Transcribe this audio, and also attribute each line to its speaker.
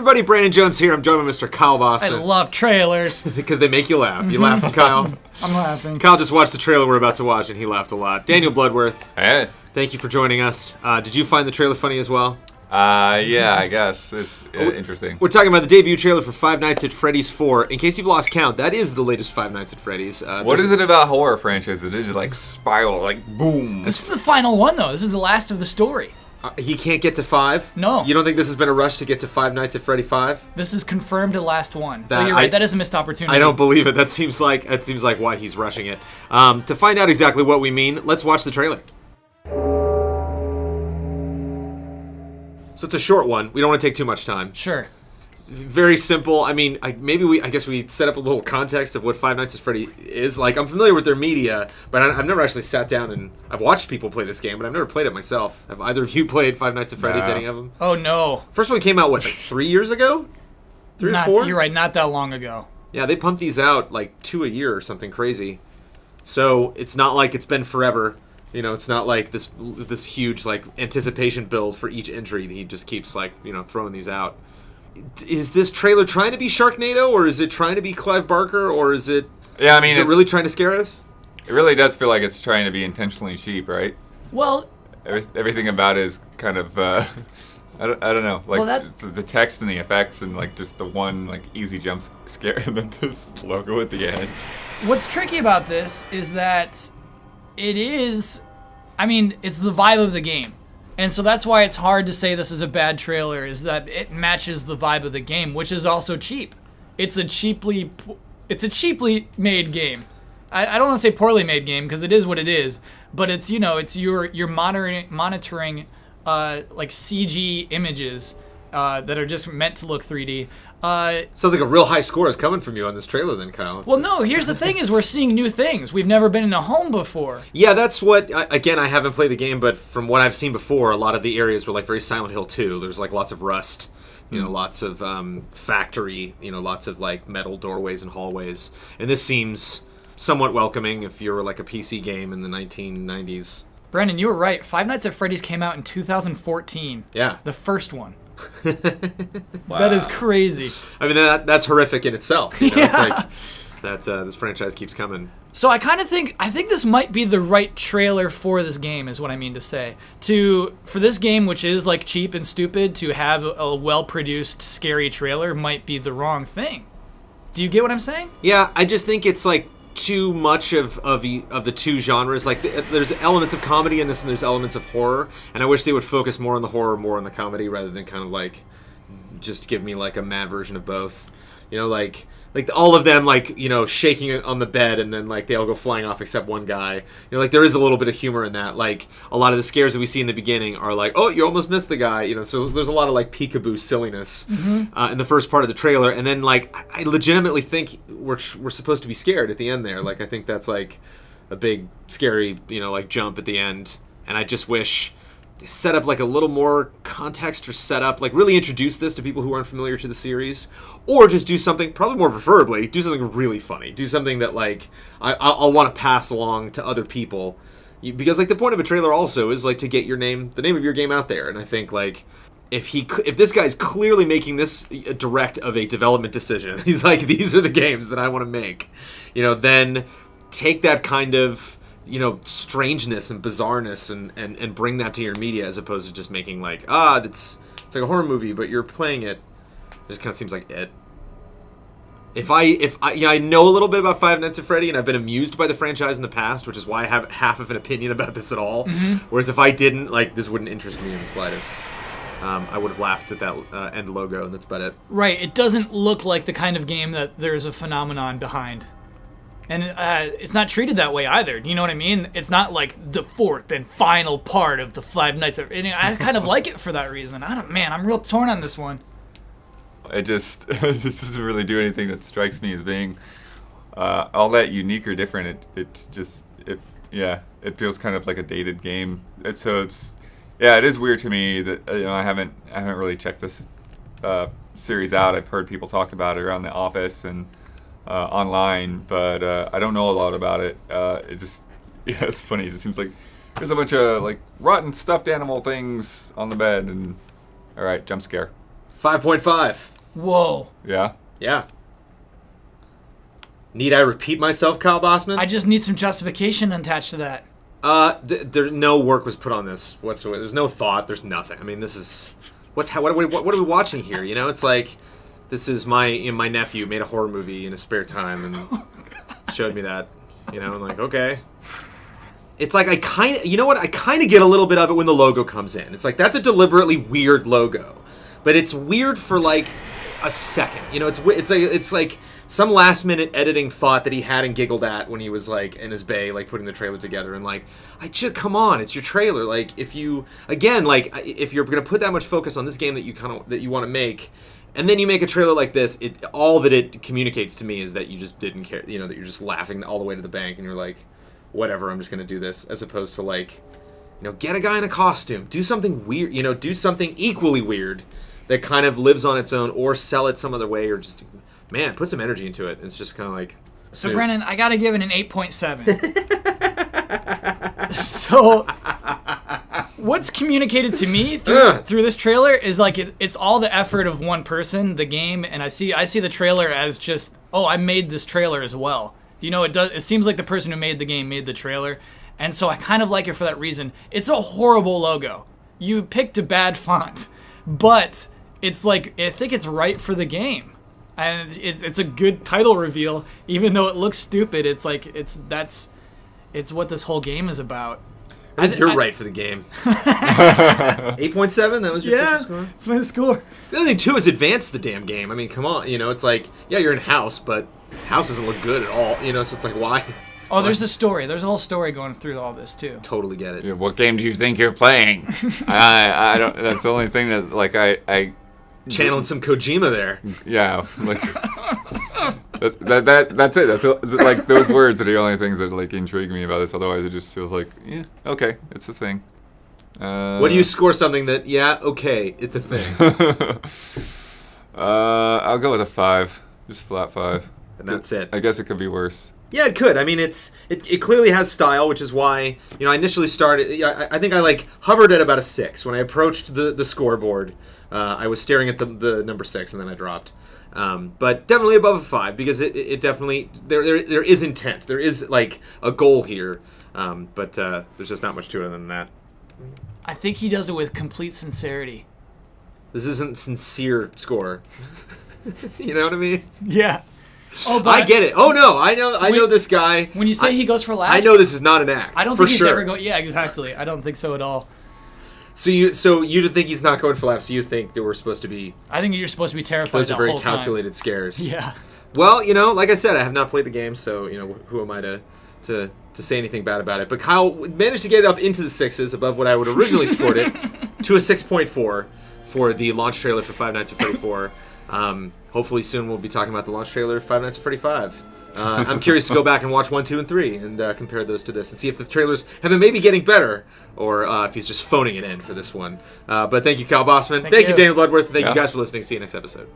Speaker 1: everybody, Brandon Jones here. I'm joined by Mr. Kyle Boston.
Speaker 2: I love trailers.
Speaker 1: Because they make you laugh. You laughing, Kyle?
Speaker 2: I'm laughing.
Speaker 1: Kyle just watched the trailer we're about to watch, and he laughed a lot. Daniel Bloodworth.
Speaker 3: Hey.
Speaker 1: Thank you for joining us. Did you find the trailer funny as well?
Speaker 3: Yeah, I guess. It's interesting.
Speaker 1: We're talking about the debut trailer for Five Nights at Freddy's 4. In case you've lost count, that is the latest Five Nights at Freddy's.
Speaker 3: What is it about horror franchises that it just like spiral, like boom?
Speaker 2: This is the final one, though. This is the last of the story.
Speaker 1: He can't get to 5?
Speaker 2: No.
Speaker 1: You don't think this has been a rush to get to Five Nights at Freddy 5?
Speaker 2: This is confirmed the last one. But you're right, that is a missed opportunity.
Speaker 1: I don't believe it. That seems like why he's rushing it. To find out exactly what we mean, let's watch the trailer. So it's a short one. We don't want to take too much time.
Speaker 2: Sure.
Speaker 1: It's very simple. I mean, I guess we set up a little context of what Five Nights at Freddy is. Like, I'm familiar with their media, but I've never actually sat down and I've watched people play this game, but I've never played it myself. Have either of you played Five Nights at Freddy's?
Speaker 3: No.
Speaker 1: Any of them?
Speaker 2: Oh, no.
Speaker 1: First one came out, what, like 3 years ago? 3 or 4?
Speaker 2: You're right, not that long ago.
Speaker 1: Yeah, they pump these out like 2 a year or something crazy. So it's not like it's been forever. You know, it's not like this huge like anticipation build for each entry. He just keeps like, you know, throwing these out. Is this trailer trying to be Sharknado, or is it trying to be Clive Barker, or is it?
Speaker 3: Yeah, I mean,
Speaker 1: is it really trying to scare us?
Speaker 3: It really does feel like it's trying to be intentionally cheap, right?
Speaker 2: Well,
Speaker 3: everything about it is kind of I don't know, like
Speaker 2: well,
Speaker 3: the text and the effects and like just the one like easy jump scare and then this logo at the end.
Speaker 2: what's tricky about this is that it is, I mean, it's the vibe of the game. And so that's why it's hard to say this is a bad trailer, is that it matches the vibe of the game, which is also cheap. It's a cheaply made game. I don't want to say poorly made game, because it is what it is, but it's, you know, it's you're monitoring like CG images that are just meant to look 3D.
Speaker 1: Sounds like a real high score is coming from you on this trailer then, Kyle.
Speaker 2: Well, no, here's the thing is we're seeing new things. We've never been in a home before.
Speaker 1: Yeah, that's what, again, I haven't played the game, but from what I've seen before, a lot of the areas were like very Silent Hill 2. There's like lots of rust, you know, lots of factory, you know, lots of like metal doorways and hallways. And this seems somewhat welcoming if you're like a PC game in the 1990s.
Speaker 2: Brandon, you were right. Five Nights at Freddy's came out in 2014.
Speaker 1: Yeah.
Speaker 2: The first one.
Speaker 3: Wow.
Speaker 2: That is crazy.
Speaker 1: I mean, that's horrific in itself. You know?
Speaker 2: Yeah.
Speaker 1: It's like that this franchise keeps coming.
Speaker 2: So I think this might be the right trailer for this game, is what I mean to say. For this game, which is like cheap and stupid, to have a well-produced, scary trailer might be the wrong thing. Do you get what I'm saying?
Speaker 1: Yeah, I just think it's like too much of the two genres. Like there's elements of comedy in this and there's elements of horror, and I wish they would focus more on the horror, more on the comedy, rather than kind of like just give me like a mad version of both. You know, like all of them, like, you know, shaking it on the bed and then like they all go flying off except one guy. You know, like there is a little bit of humor in that. Like a lot of the scares that we see in the beginning are like, oh, you almost missed the guy. You know, so there's a lot of like peekaboo silliness in the first part of the trailer, and then like I legitimately think we're supposed to be scared at the end there. Like I think that's like a big scary, you know, like jump at the end, and I just wish set up like a little more context or setup, like really introduce this to people who aren't familiar to the series, or just do something, probably more preferably, do something really funny, do something that like I'll want to pass along to other people, because like the point of a trailer also is like to get the name of your game out there. And I think like if this guy's clearly making this direct of a development decision, he's like, these are the games that I want to make, you know, then take that kind of, you know, strangeness and bizarreness and bring that to your media, as opposed to just making like, it's like a horror movie, but you're playing it. It just kind of seems like it. If I know a little bit about Five Nights at Freddy, and I've been amused by the franchise in the past, which is why I have half of an opinion about this at all. Whereas if I didn't, like, this wouldn't interest me in the slightest. I would have laughed at that end logo, and that's about it.
Speaker 2: Right. It doesn't look like the kind of game that there's a phenomenon behind. And it's not treated that way either. You know what I mean? It's not like the fourth and final part of the Five Nights at Freddy. I kind of like it for that reason. I'm real torn on this one.
Speaker 3: It just doesn't really do anything that strikes me as being all that unique or different. It feels kind of like a dated game. It is weird to me that I haven't really checked this series out. I've heard people talk about it around the office and online, but I don't know a lot about it. It's funny. It just seems like there's a bunch of like rotten stuffed animal things on the bed, and all right, jump scare.
Speaker 1: 5.5.
Speaker 2: Whoa.
Speaker 3: Yeah.
Speaker 1: Yeah. Need I repeat myself, Kyle Bossman?
Speaker 2: I just need some justification attached to that.
Speaker 1: No work was put on this whatsoever. There's no thought. There's nothing. I mean, this is what are we watching here? You know, it's like this is my nephew made a horror movie in his spare time and showed me that. You know, I'm like, okay. It's like I kind of get a little bit of it when the logo comes in. It's like that's a deliberately weird logo, but it's weird for like a second. You know, it's like some last minute editing thought that he had and giggled at when he was like in his bay, like putting the trailer together, and like, come on, it's your trailer. Like if you're gonna put that much focus on this game that you want to make, and then you make a trailer like this, all that it communicates to me is that you just didn't care. You know, that you're just laughing all the way to the bank, and you're like, whatever, I'm just gonna do this, as opposed to like, you know, get a guy in a costume, do something weird, you know, do something equally weird that kind of lives on its own, or sell it some other way, or just. Man, put some energy into it. It's just kind of like...
Speaker 2: So, snooze. Brennan, I got to give it an 8.7. So, what's communicated to me through this trailer is like it's all the effort of one person, the game, and I see the trailer as just, oh, I made this trailer as well. You know, it seems like the person who made the game made the trailer, and so I kind of like it for that reason. It's a horrible logo. You picked a bad font, but it's like, I think it's right for the game. And it's a good title reveal, even though it looks stupid. It's like it's what this whole game is about.
Speaker 1: I think you're right for the game. 8.7. That was your first score.
Speaker 2: It's my score.
Speaker 1: The other thing too is advance the damn game. I mean, come on. You know, it's like you're in house, but house doesn't look good at all. You know, so it's like why?
Speaker 2: Oh, there's a story. There's a whole story going through all this too.
Speaker 1: Totally get it.
Speaker 3: Yeah, what game do you think you're playing? I don't. That's the only thing that like I
Speaker 1: channeling some Kojima there.
Speaker 3: Yeah, like that's it. That's like those words are the only things that like intrigue me about this. Otherwise, it just feels like okay, it's a thing.
Speaker 1: What do you score something that? Yeah, okay, it's a thing.
Speaker 3: I'll go with a 5, just flat 5.
Speaker 1: And that's it.
Speaker 3: I guess it could be worse.
Speaker 1: Yeah, it could. I mean, it clearly has style, which is why I initially started. I think I like hovered at about a 6 when I approached the scoreboard. I was staring at the number 6, and then I dropped. But definitely above a 5 because it definitely there is intent. There is like a goal here, but there's just not much to it than that.
Speaker 2: I think he does it with complete sincerity.
Speaker 1: This isn't sincere score. You know what I mean?
Speaker 2: Yeah. Oh, but
Speaker 1: I get it. Oh no, I know this guy.
Speaker 2: When you say he goes for laughs,
Speaker 1: I know this is not an act.
Speaker 2: I don't think he's ever going. Yeah, exactly. I don't think so at all.
Speaker 1: So you think he's not going for laughs? So you think that we're supposed to be?
Speaker 2: I think you're supposed to be terrified.
Speaker 1: Those are very calculated scares.
Speaker 2: Yeah.
Speaker 1: Well, like I said, I have not played the game, so who am I to say anything bad about it? But Kyle managed to get it up into the 6s, above what I would originally scored it, to a 6.4 for the launch trailer for Five Nights at Freddy 4. Hopefully soon we'll be talking about the launch trailer of Five Nights at Freddy 5. I'm curious to go back and watch 1, 2, and 3 and compare those to this and see if the trailers have been maybe getting better or if he's just phoning it in for this one. But thank you, Kyle Bossman. Thank you, Daniel Bloodworth. Thank you guys for listening. See you next episode.